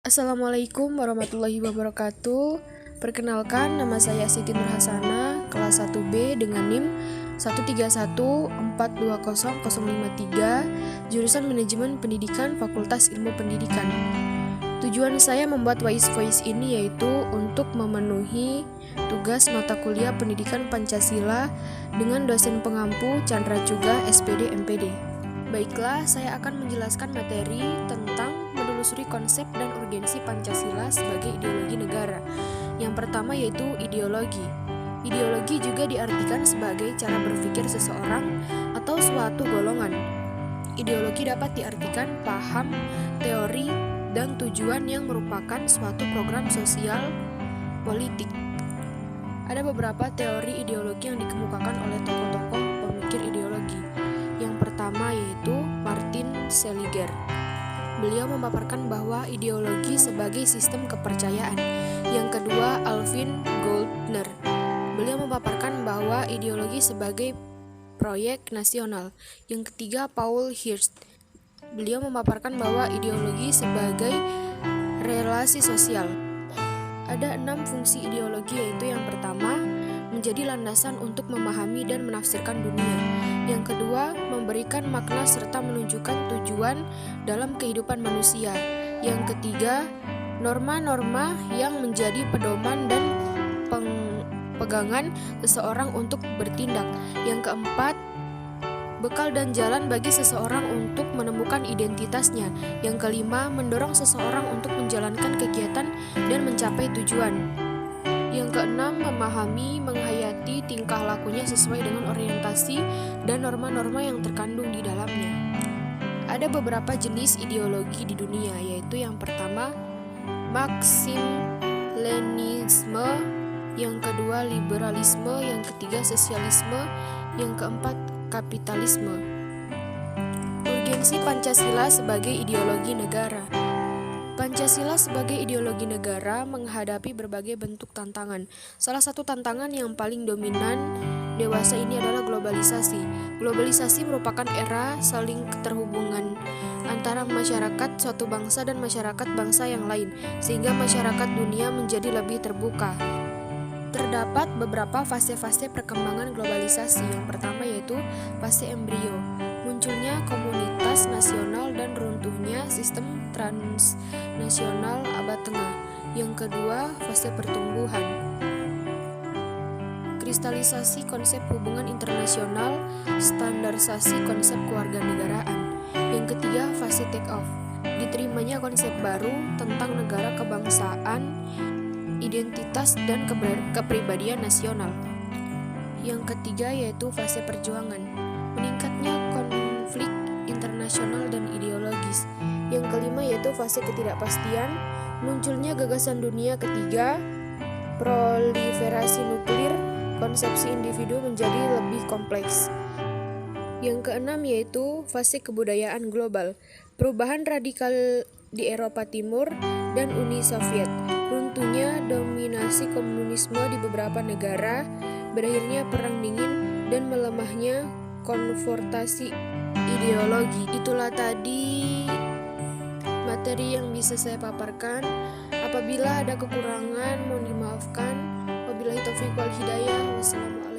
Assalamualaikum warahmatullahi wabarakatuh. Perkenalkan, nama saya Siti Nurhasana, kelas 1B dengan NIM 131420053, jurusan Manajemen Pendidikan Fakultas Ilmu Pendidikan. Tujuan saya membuat Wise Voice ini yaitu untuk memenuhi tugas mata kuliah Pendidikan Pancasila dengan dosen pengampu Chandra Chuga, SPD, MPD. Baiklah, saya akan menjelaskan materi tentang menelusuri konsep dan urgensi Pancasila sebagai ideologi negara. Yang pertama yaitu ideologi. Ideologi juga diartikan sebagai cara berpikir seseorang atau suatu golongan. Ideologi dapat diartikan paham, teori, dan tujuan yang merupakan suatu program sosial politik. Ada beberapa teori ideologi yang dikemukakan oleh tokoh-tokoh pemikir ideologi. Yang pertama yaitu Martin Seligger. Beliau memaparkan bahwa ideologi sebagai sistem kepercayaan. Yang kedua, Alvin Goldner. Beliau memaparkan bahwa ideologi sebagai proyek nasional. Yang ketiga, Paul Hirsch. Beliau memaparkan bahwa ideologi sebagai relasi sosial. Ada 6 fungsi ideologi, yaitu yang pertama, menjadi landasan untuk memahami dan menafsirkan dunia. Yang kedua, memberikan makna serta menunjukkan tujuan dalam kehidupan manusia. Yang ketiga, norma-norma yang menjadi pedoman dan pegangan seseorang untuk bertindak. Yang keempat, bekal dan jalan bagi seseorang untuk menemukan identitasnya. Yang kelima, mendorong seseorang untuk menjalankan kegiatan dan mencapai tujuan. Yang keenam, memahami, menghayati tingkah lakunya sesuai dengan orientasi dan norma-norma yang terkandung di dalamnya. Ada beberapa jenis ideologi di dunia, yaitu yang pertama, Marxisme, yang kedua, liberalisme, yang ketiga, sosialisme, yang keempat, kapitalisme. Urgensi Pancasila sebagai ideologi negara. Pancasila sebagai ideologi negara menghadapi berbagai bentuk tantangan. Salah satu tantangan yang paling dominan dewasa ini adalah globalisasi. Globalisasi merupakan era saling keterhubungan antara masyarakat suatu bangsa dan masyarakat bangsa yang lain, sehingga masyarakat dunia menjadi lebih terbuka. Terdapat beberapa fase-fase perkembangan globalisasi. Yang pertama yaitu fase embrio, munculnya komunitas nasional dan runtuhnya sistem transnasional abad tengah. Yang kedua, fase pertumbuhan, kristalisasi konsep hubungan internasional, standarisasi konsep kewarganegaraan. Yang ketiga, fase take off, diterimanya konsep baru tentang negara kebangsaan, identitas dan kepribadian nasional. Yang ketiga yaitu fase perjuangan, meningkatnya konflik internasional dan ideologis. Yang kelima yaitu fase ketidakpastian, munculnya gagasan dunia ketiga, proliferasi nuklir, konsepsi individu menjadi lebih kompleks. Yang keenam yaitu fase kebudayaan global, perubahan radikal di Eropa Timur dan Uni Soviet, runtuhnya dominasi komunisme di beberapa negara, berakhirnya Perang Dingin, dan melemahnya konfrontasi ideologi. Itulah tadi materi yang bisa saya paparkan. Apabila ada kekurangan, mohon dimaafkan. Wabillahi taufiq wal hidayah. Wassalamualaikum.